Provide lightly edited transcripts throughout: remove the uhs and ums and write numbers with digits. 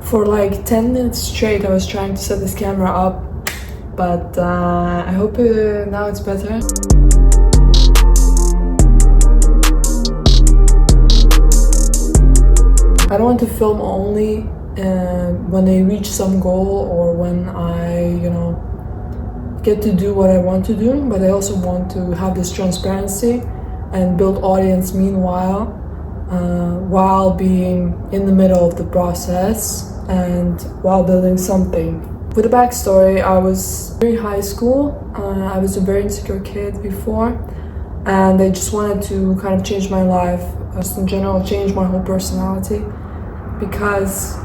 For like 10 minutes straight I was trying to set this camera up, but I hope now it's better. I don't want to film only when I reach some goal or when I, get to do what I want to do, but I also want to have this transparency and build audience meanwhile, while being in the middle of the process and while building something. With a backstory, I was during high school, I was a very insecure kid before, and I just wanted to kind of change my life, just in general, change my whole personality, because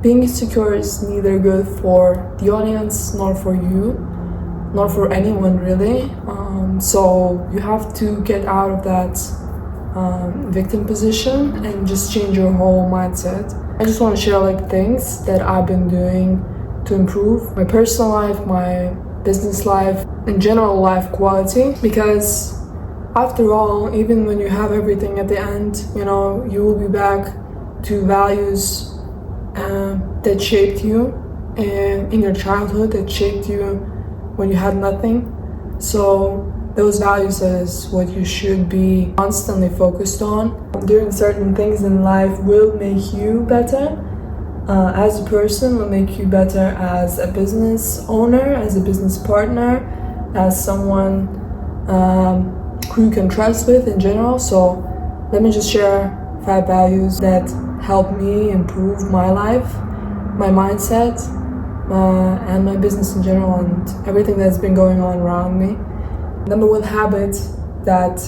being insecure is neither good for the audience nor for you, nor for anyone really. So you have to get out of that victim position and just change your whole mindset. I just want to share like things that I've been doing to improve my personal life, my business life, and general life quality, because after all, even when you have everything at the end, you will be back to values that shaped you in your childhood, that shaped you when you had nothing. So those values is what you should be constantly focused on. Doing certain things in life will make you better as a person, will make you better as a business owner, as a business partner, as someone who you can trust with in general. So let me just share 5 values that help me improve my life, my mindset, and my business in general, and everything that's been going on around me. Number 1 habit that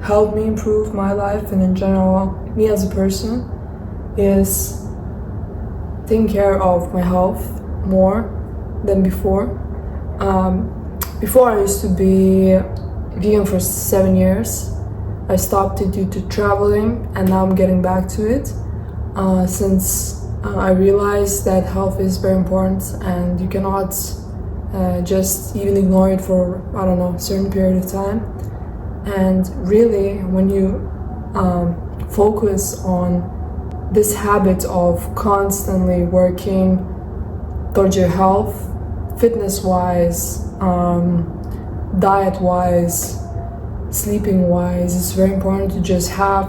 helped me improve my life and in general me as a person is taking care of my health more than before. Before I used to be vegan for 7 years. I stopped it due to traveling, and now I'm getting back to it since I realized that health is very important and you cannot just even ignore it for, a certain period of time. And really, when you focus on this habit of constantly working towards your health, fitness-wise, diet-wise, sleeping-wise, it's very important to just have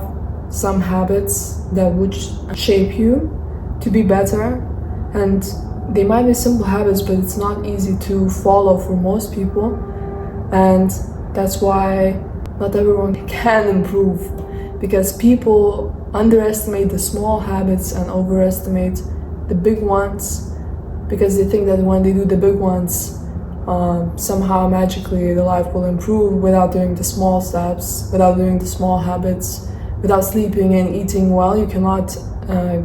some habits that would shape you to be better. And they might be simple habits, but it's not easy to follow for most people, and that's why not everyone can improve, because people underestimate the small habits and overestimate the big ones, because they think that when they do the big ones, somehow magically the life will improve without doing the small steps, without doing the small habits, without sleeping and eating well. You cannot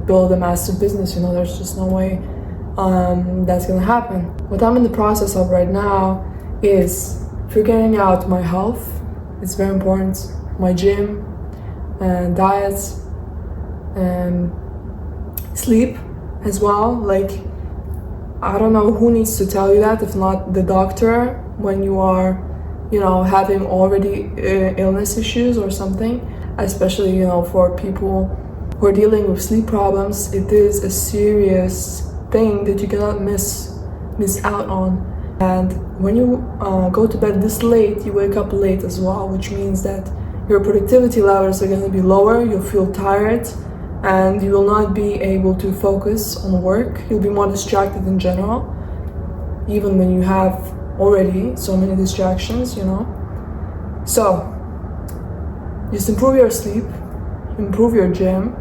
build a massive business. There's just no way that's gonna happen. What I'm in the process of right now is figuring out my health. It's very important. My gym and diet and sleep as well. Like, I don't know who needs to tell you that if not the doctor, when you are, having already illness issues or something, especially, for people who are dealing with sleep problems. It is a serious thing that you cannot miss out on. And when you go to bed this late, you wake up late as well, which means that your productivity levels are going to be lower, you'll feel tired, and you will not be able to focus on work. You'll be more distracted in general, even when you have already so many distractions, So, just improve your sleep, improve your gym,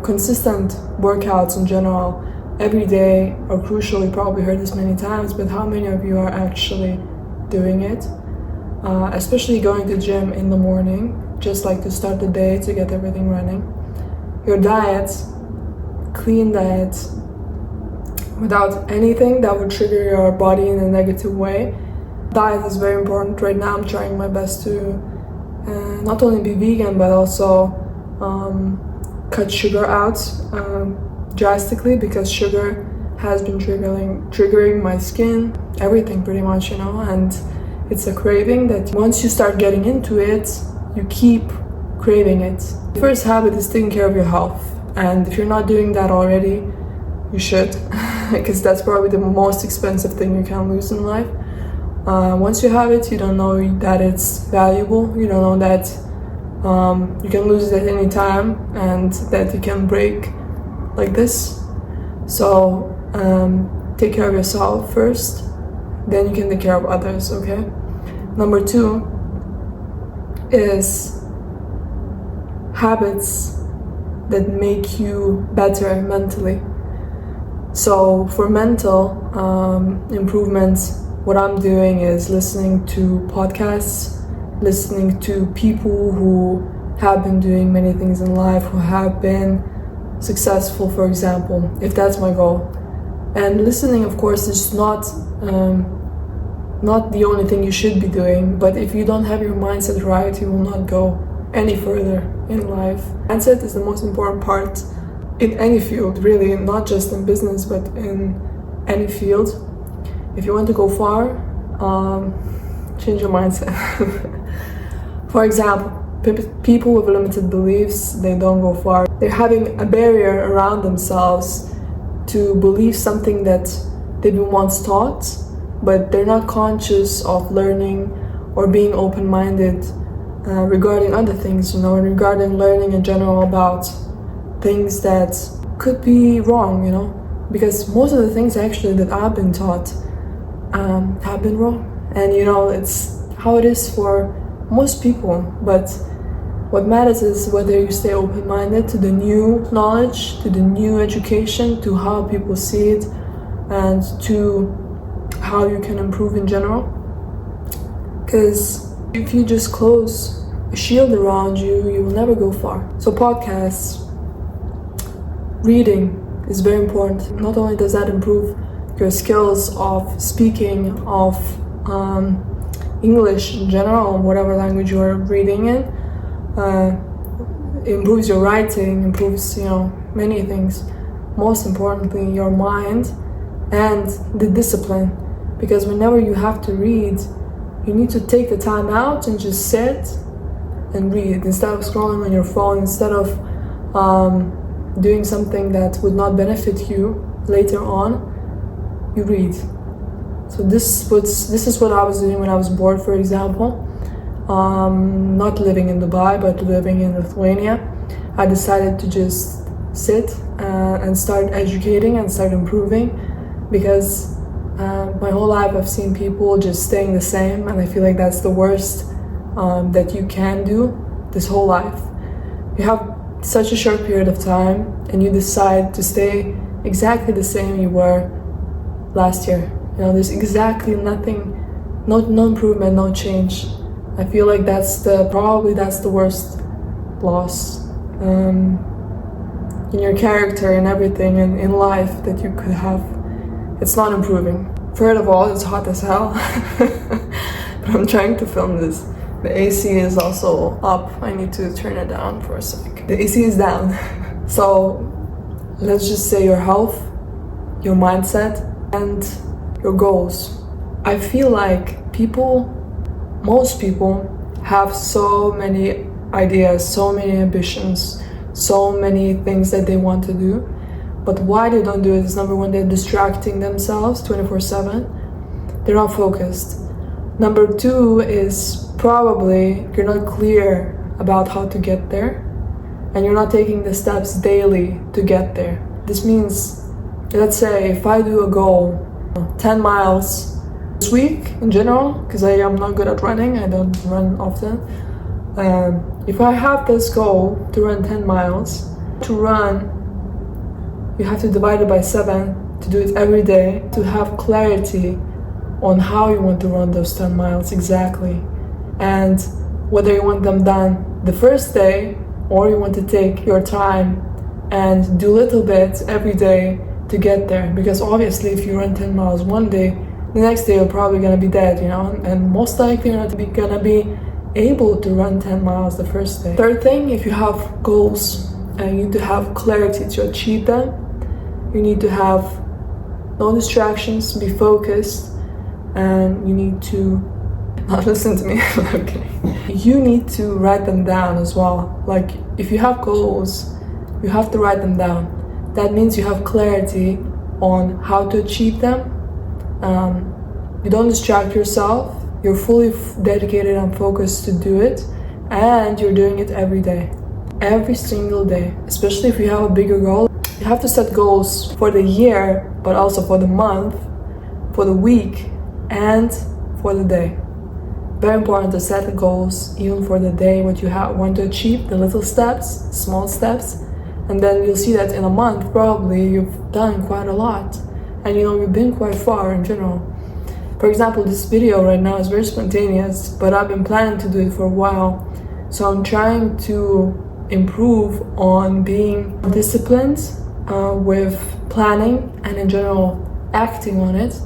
consistent workouts in general every day are crucial. You probably heard this many times, but how many of you are actually doing it? Especially going to gym in the morning, just like to start the day, to get everything running. Your diet, clean diet, without anything that would trigger your body in a negative way. Diet is very important. Right now I'm trying my best to not only be vegan, but also cut sugar out drastically, because sugar has been triggering my skin, everything pretty much, and it's a craving that once you start getting into it, you keep craving it. The first habit is taking care of your health. And if you're not doing that already, you should, because that's probably the most expensive thing you can lose in life. Once you have it, you don't know that it's valuable. You don't know that you can lose it at any time and that you can break like this. So take care of yourself first, then you can take care of others, okay? Number 2 is habits that make you better mentally. So for mental improvements, what I'm doing is listening to podcasts, listening to people who have been doing many things in life, who have been successful, for example, if that's my goal. And listening, of course, is not the only thing you should be doing, but if you don't have your mindset right, you will not go any further in life. Mindset is the most important part in any field, really, not just in business, but in any field. If you want to go far, change your mindset. For example, people with limited beliefs, they don't go far. They're having a barrier around themselves to believe something that they've been once taught, but they're not conscious of learning or being open-minded regarding other things, regarding learning in general about things that could be wrong, because most of the things actually that I've been taught have been wrong. And it's how it is for most people, but what matters is whether you stay open-minded to the new knowledge, to the new education, to how people see it, and to how you can improve in general. Because if you just close a shield around you, you will never go far. So podcasts, reading is very important. Not only does that improve your skills of speaking, of English in general, whatever language you're reading in, improves your writing, improves many things. Most importantly, your mind and the discipline, because whenever you have to read, you need to take the time out and just sit and read instead of scrolling on your phone, instead of doing something that would not benefit you later on. You read. So this is what I was doing when I was bored, for example. Not living in Dubai, but living in Lithuania. I decided to just sit and start educating and start improving, because my whole life I've seen people just staying the same, and I feel like that's the worst that you can do this whole life. You have such a short period of time and you decide to stay exactly the same you were last year. There's exactly nothing, no improvement, no change. I feel like that's the worst loss in your character and everything and in life that you could have. It's not improving. First of all, it's hot as hell. But I'm trying to film this. The AC is also up. I need to turn it down for a sec. The AC is down. So let's just say your health, your mindset, and your goals. I feel like most people have so many ideas, so many ambitions, so many things that they want to do, but why they don't do it is, number one, they're distracting themselves 24/7. They're not focused. Number two is probably you're not clear about how to get there, and you're not taking the steps daily to get there. This means, let's say if I do a goal, 10 miles this week in general, because I am not good at running, I don't run often. If I have this goal to run 10 miles, you have to divide it by 7 to do it every day, to have clarity on how you want to run those 10 miles exactly, and whether you want them done the first day or you want to take your time and do a little bit every day to get there. Because obviously if you run 10 miles one day, the next day you're probably going to be dead, and most likely you're not going to be able to run 10 miles the first day. Third thing, if you have goals, you need to have clarity to achieve them. You need to have no distractions, be focused, and you need to not listen to me. Okay. You need to write them down as well. Like if you have goals, you have to write them down. That means you have clarity on how to achieve them. You don't distract yourself. You're fully dedicated and focused to do it, and you're doing it every day, every single day. Especially if you have a bigger goal, you have to set goals for the year, but also for the month, for the week, and for the day. Very important to set goals even for the day, what you want to achieve, the little steps, small steps, and then you'll see that in a month probably you've done quite a lot, and you've been quite far in general. For example, this video right now is very spontaneous, but I've been planning to do it for a while. So I'm trying to improve on being disciplined with planning and in general acting on it.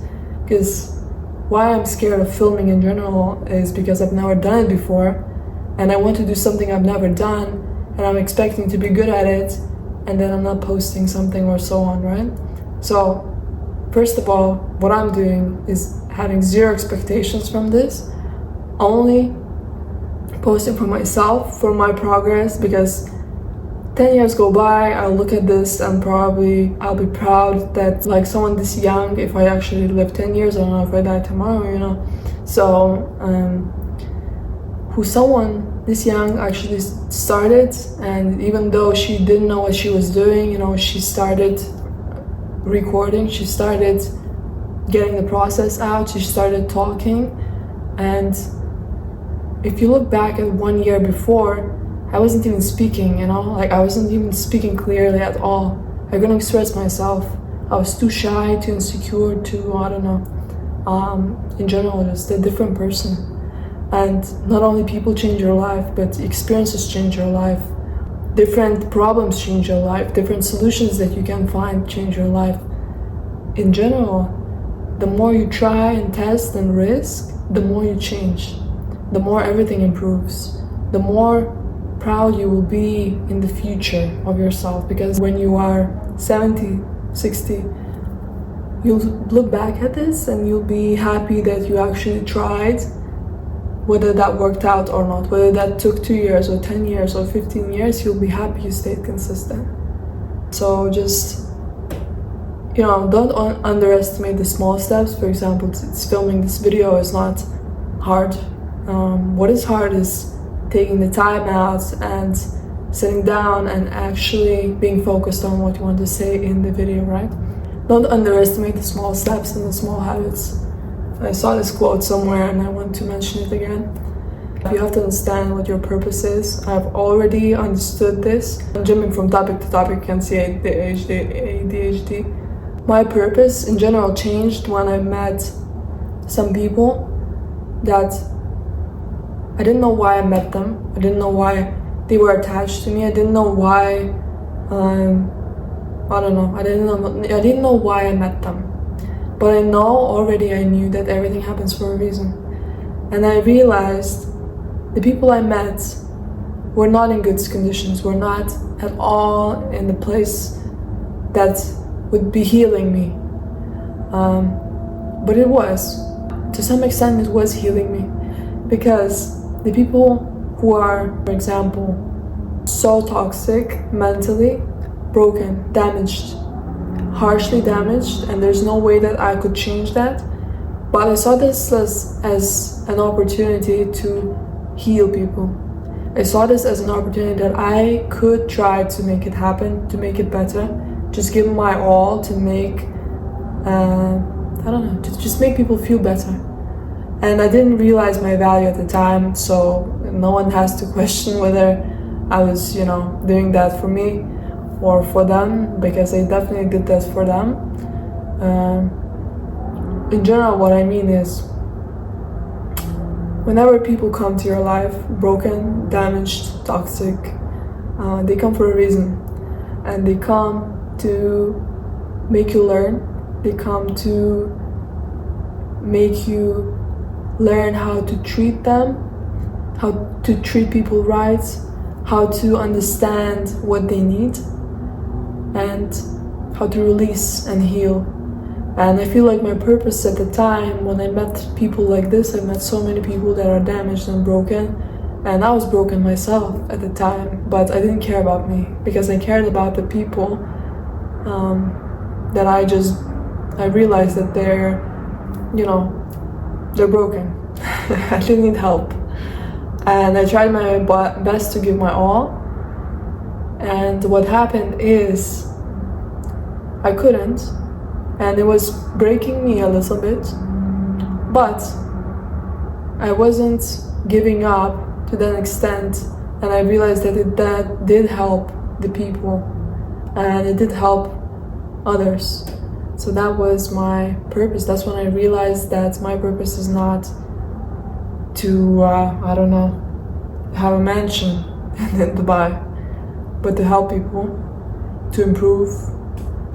Because why I'm scared of filming in general is because I've never done it before, and I want to do something I've never done, and I'm expecting to be good at it, and then I'm not posting something or so on, right? So first of all, what I'm doing is having zero expectations from this, only posting for myself, for my progress, because 10 years go by, I'll look at this and probably I'll be proud that like someone this young, if I actually live 10 years, I don't know if I die tomorrow, So, who someone this young actually started, and even though she didn't know what she was doing, she started recording, she started getting the process out, she started talking. And if you look back at 1 year before, I wasn't even speaking, I wasn't even speaking clearly at all. I couldn't express myself. I was too shy, too insecure, in general, just a different person. And not only people change your life, but experiences change your life. Different problems change your life. Different solutions that you can find change your life. In general, the more you try and test and risk, the more you change. The more everything improves. The more proud you will be in the future of yourself, because when you are 70, 60, you'll look back at this and you'll be happy that you actually tried, whether that worked out or not, whether that took 2 years or 10 years or 15 years, you'll be happy you stayed consistent. So just don't underestimate the small steps. For example, it's filming this video is not hard. What is hard is taking the time out and sitting down and actually being focused on what you want to say in the video, right? Don't underestimate the small steps and the small habits. I saw this quote somewhere and I want to mention it again. You have to understand what your purpose is. I've already understood this. I'm jumping from topic to topic, you can see ADHD. My purpose in general changed when I met some people that I didn't know why I met them. I didn't know why they were attached to me. I didn't know why, I didn't know why I met them. But I knew that everything happens for a reason. And I realized the people I met were not in good conditions, were not at all in the place that would be healing me. But it was. To some extent, it was healing me. Because the people who are, for example, so toxic, mentally broken, damaged, harshly damaged, and there's no way that I could change that. But I saw this as an opportunity to heal people. I saw this as an opportunity that I could try to make it happen, to make it better, just give my all to make, to just make people feel better. And I didn't realize my value at the time, so no one has to question whether I was, doing that for me or for them, because I definitely did that for them. In general, what I mean is, whenever people come to your life, broken, damaged, toxic, they come for a reason. And they come to make you learn. They come to make you learn how to treat them, how to treat people right, how to understand what they need, and how to release and heal. And I feel like my purpose at the time, when I met people like this, I met so many people that are damaged and broken, And I was broken myself at the time, but I didn't care about me because I cared about the people that I realized that they're broken. I didn't need help. And I tried my best to give my all. And what happened is I couldn't, and it was breaking me a little bit, but I wasn't giving up to that extent, and I realized that that did help the people, and it did help others. So that was my purpose. That's when I realized that my purpose is not to, have a mansion in Dubai, but to help people, to improve,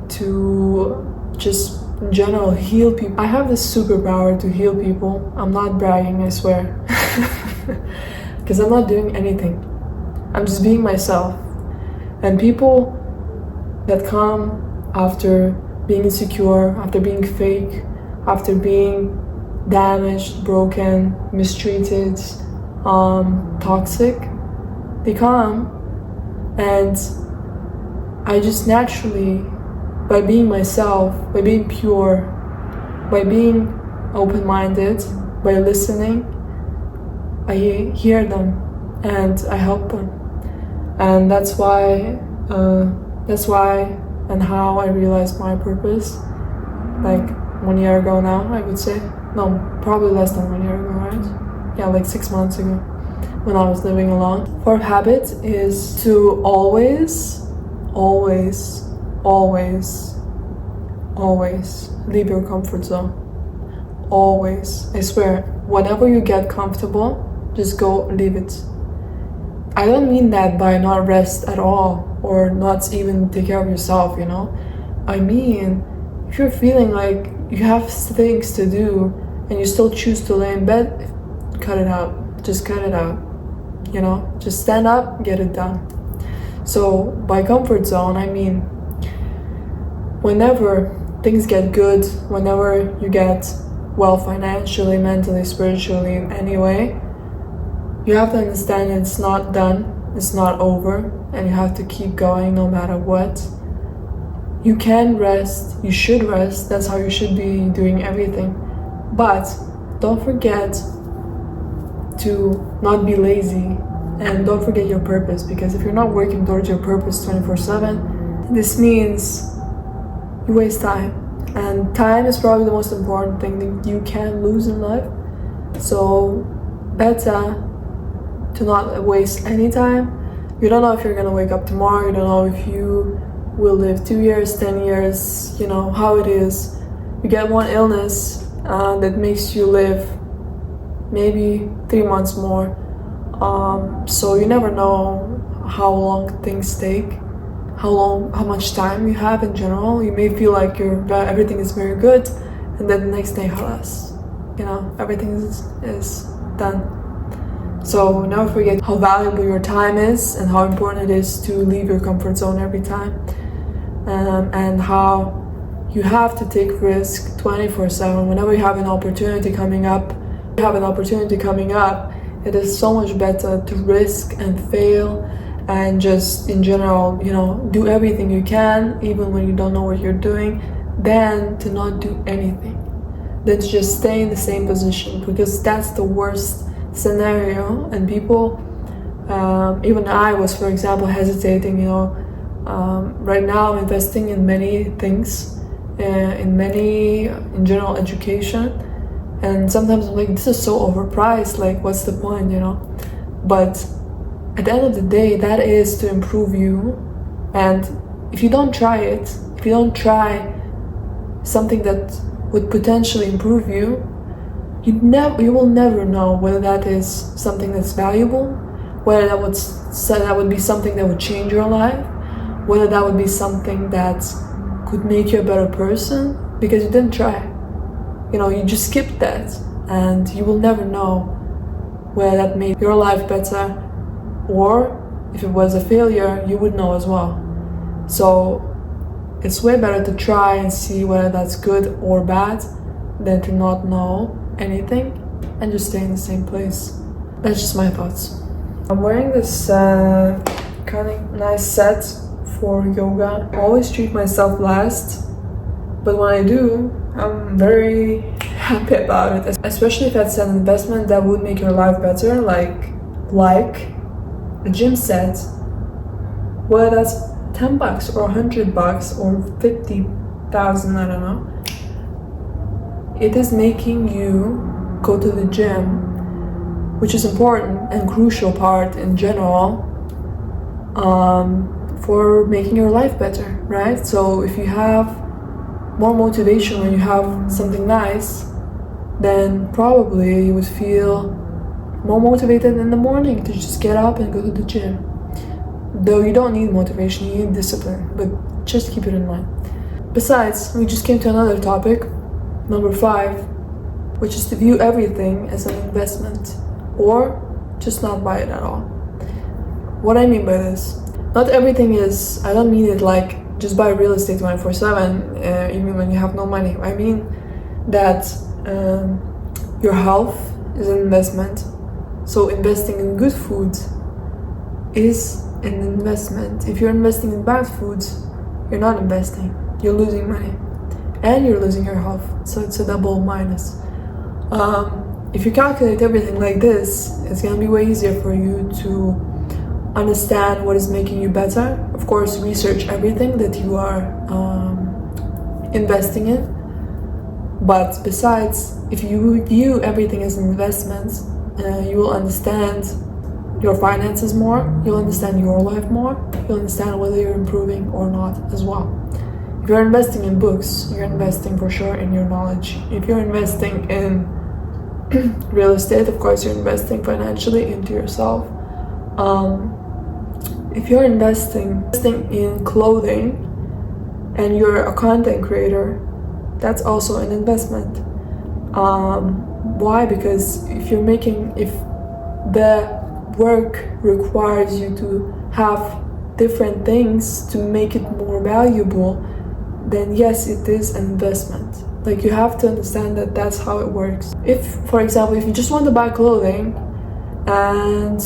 to just in general heal people. I have this superpower to heal people. I'm not bragging, I swear. Because I'm not doing anything. I'm just being myself. And people that come after being insecure, after being fake, after being damaged, broken, mistreated, toxic, they come, and I just naturally, by being myself, by being pure, by being open-minded, by listening, I hear them and I help them. And that's why and how I realized my purpose, like 1 year ago now, I would say. No, probably less than 1 year ago, right? Yeah, like 6 months ago, when I was living alone. Fourth habit is to always leave your comfort zone. Always. I swear, whenever you get comfortable, just go leave it. I don't mean that by not rest at all or not even take care of yourself, I mean, if you're feeling like you have things to do and you still choose to lay in bed, cut it out. Just cut it out. Just stand up, get it done. So by comfort zone, I mean whenever things get good, whenever you get well financially, mentally, spiritually, anyway, you have to understand it's not done, it's not over, and you have to keep going no matter what. You can rest, you should rest, that's how you should be doing everything. But don't forget to not be lazy, and don't forget your purpose, because if you're not working towards your purpose 24/7, this means you waste time. And time is probably the most important thing that you can lose in life. So better to not waste any time. You don't know if you're gonna wake up tomorrow, you don't know if you will live 2 years, 10 years, how it is. You get one illness that makes you live maybe 3 months more. So you never know how long things take, how much time you have in general. You may feel like everything is very good, and then the next day, halas, everything is done. So never forget how valuable your time is and how important it is to leave your comfort zone every time, and how you have to take risk 24/7. Whenever you have an opportunity coming up, it is so much better to risk and fail and just in general, do everything you can, even when you don't know what you're doing, than to not do anything. Than to just stay in the same position, because that's the worst scenario. And people, even I was, for example, hesitating, right now investing in many things, in general education. And sometimes I'm like, this is so overpriced, like what's the point, But at the end of the day, that is to improve you. And if you don't try it, if you don't try something that would potentially improve you, you will never know whether that is something that's valuable, whether that would be something that would change your life, whether that would be something that could make you a better person, because you didn't try. You just skipped that, and you will never know whether that made your life better, or if it was a failure, you would know as well. So it's way better to try and see whether that's good or bad than to not know anything and just stay in the same place. That's just my thoughts. I'm wearing this kind of nice set for yoga. I always treat myself last, but when I do, I'm very happy about it, especially if it's an investment that would make your life better, like a gym set, whether that's $10 or $100 or 50,000, I don't know. It is making you go to the gym, which is important and crucial part in general for making your life better, right? So if you have more motivation when you have something nice, then probably you would feel more motivated in the morning to just get up and go to the gym. Though you don't need motivation, you need discipline, but just keep it in mind. Besides, we just came to another topic, number 5, which is to view everything as an investment or just not buy it at all. What I mean by this, not everything is, I don't mean it like just buy real estate 24/7 even when you have no money. I mean that your health is an investment. So investing in good food is an investment. If you're investing in bad foods, you're not investing. You're losing money and you're losing your health. So it's a double minus. If you calculate everything like this, it's gonna be way easier for you to understand what is making you better. Of course, research everything that you are investing in. But besides, if you view everything as an investment, you will understand your finances more, you'll understand your life more, you'll understand whether you're improving or not as well. If you're investing in books, you're investing for sure in your knowledge. If you're investing in real estate, of course you're investing financially into yourself. If you're investing in clothing and you're a content creator, that's also an investment. Why? Because if the work requires you to have different things to make it more valuable, then yes, it is an investment. Like, you have to understand that that's how it works. If, for example, if you just want to buy clothing and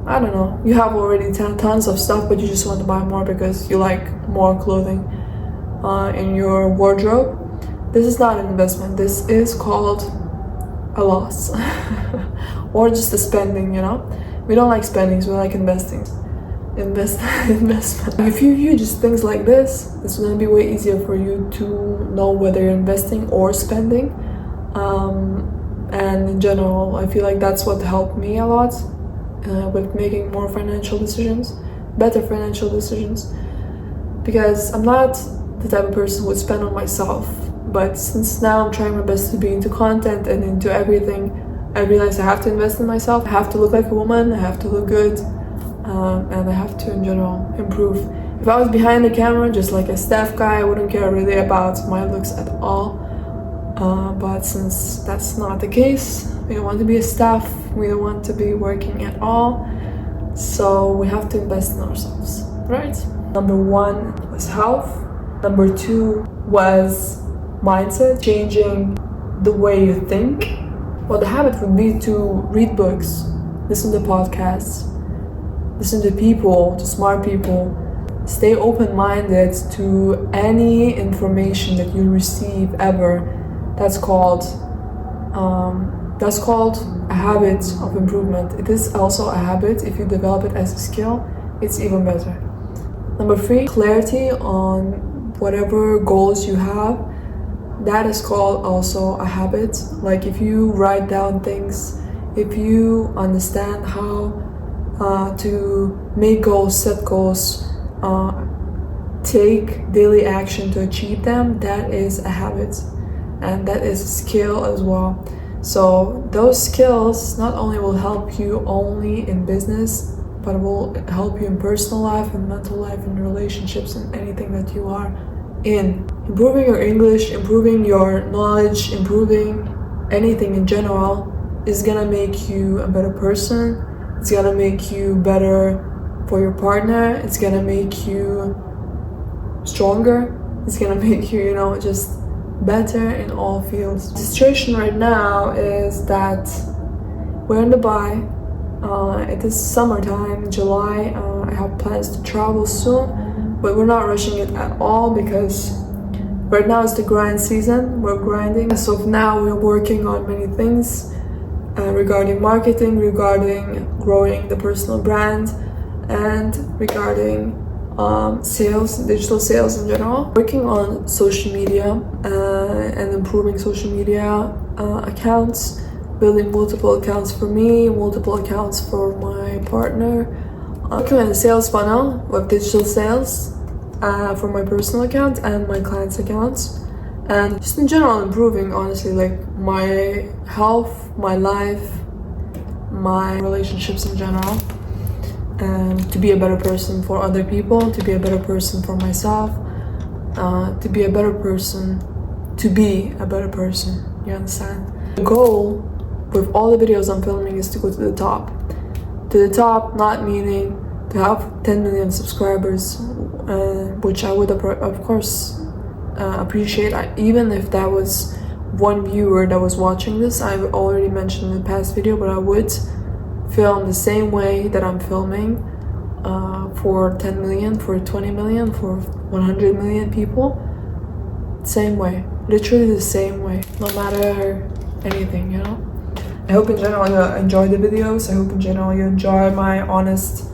I don't know, you have already tons of stuff, but you just want to buy more because you like more clothing in your wardrobe, this is not an investment. This is called a loss or just a spending, you know? We don't like spendings, we like investing. Investment. If you view just things like this, it's going to be way easier for you to know whether you're investing or spending. And in general, I feel like that's what helped me a lot with making more financial decisions, better financial decisions. Because I'm not the type of person who would spend on myself. But since now I'm trying my best to be into content and into everything, I realize I have to invest in myself. I have to look like a woman, I have to look good, and I have to, in general, improve. If I was behind the camera, just like a staff guy, I wouldn't care really about my looks at all. But since that's not the case, we don't want to be a staff, we don't want to be working at all, so we have to invest in ourselves, right? Number 1 was health. Number 2 was mindset, changing the way you think. Well, the habit would be to read books, listen to podcasts, listen to people, to smart people. Stay open-minded to any information that you receive ever. That's called a habit of improvement. It is also a habit. If you develop it as a skill, it's even better. Number 3, clarity on whatever goals you have. That is called also a habit. Like, if you write down things, if you understand how to make goals, set goals, take daily action to achieve them, that is a habit. And that is a skill as well. So those skills not only will help you only in business, but it will help you in personal life and mental life and relationships and anything that you are in. Improving your English, improving your knowledge, improving anything in general is gonna make you a better person. It's gonna make you better for your partner. It's gonna make you stronger. It's gonna make you, just better in all fields. The situation right now is that we're in Dubai. It is summertime, July. I have plans to travel soon, but we're not rushing it at all because right now is the grind season. We're grinding. As of now, we're working on many things regarding marketing, regarding growing the personal brand, and regarding sales, digital sales in general. Working on social media and improving social media accounts, building multiple accounts for me, multiple accounts for my partner. Working on a sales funnel with digital sales for my personal account and my clients' accounts. And just in general improving, honestly, like my health, my life, my relationships in general. To be a better person for other people, to be a better person for myself, to be a better person, you understand? The goal with all the videos I'm filming is to go to the top. To the top, not meaning to have 10 million subscribers, which I would of course appreciate, even if that was one viewer that was watching this. I've already mentioned in the past video, but I would film the same way that I'm filming for 10 million, for 20 million, for 100 million people. Same way, literally the same way, no matter anything, you know? I hope in general you enjoy the videos. I hope in general you enjoy my honest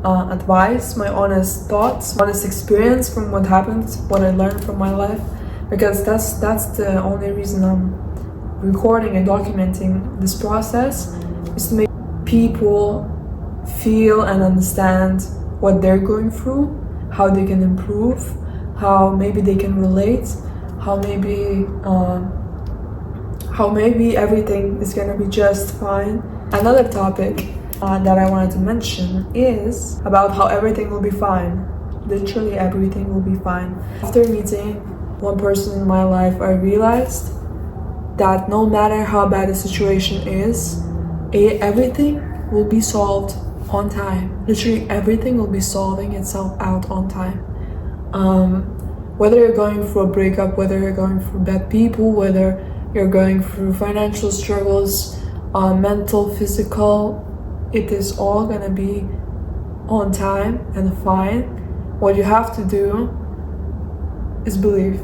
advice, my honest thoughts, honest experience from what happened, what I learned from my life, because that's the only reason I'm recording and documenting this process, is to make people feel and understand what they're going through, how they can improve, how maybe they can relate, how maybe everything is gonna be just fine. Another topic that I wanted to mention is about how everything will be fine. Literally everything will be fine. After meeting one person in my life, I realized that no matter how bad the situation is, everything will be solved on time. Literally everything will be solving itself out on time. Whether you're going through a breakup, whether you're going through bad people, whether you're going through financial struggles, mental, physical, it is all gonna be on time and fine. What you have to do is believe.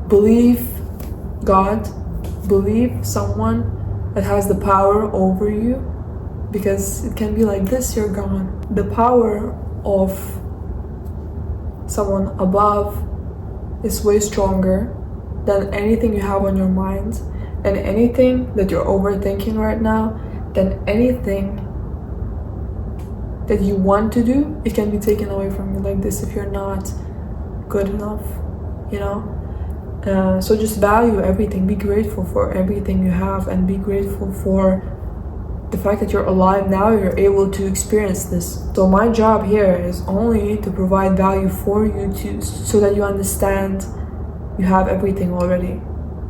Believe God, believe someone that has the power over you, because it can be like this, you're gone. The power of someone above is way stronger than anything you have on your mind, and anything that you're overthinking right now, than anything that you want to do, it can be taken away from you like this if you're not good enough, you know? So just value everything, be grateful for everything you have, and be grateful for the fact that you're alive now, you're able to experience this. So my job here is only to provide value for you so that you understand you have everything already.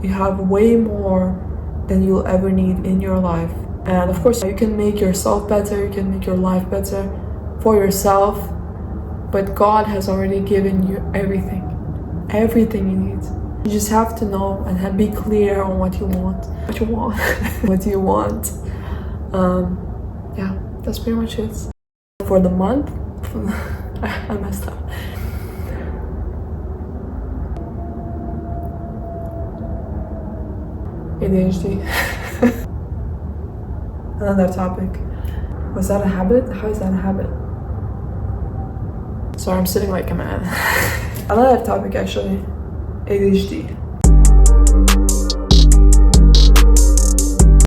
You have way more than you'll ever need in your life. And of course, you can make yourself better, you can make your life better for yourself, but God has already given you everything you need. You just have to know and be clear on what you want, what you want. Yeah, that's pretty much it. For the month, I messed up. ADHD. Another topic. Was that a habit? How is that a habit? Sorry, I'm sitting like a man. Another topic actually. ADHD.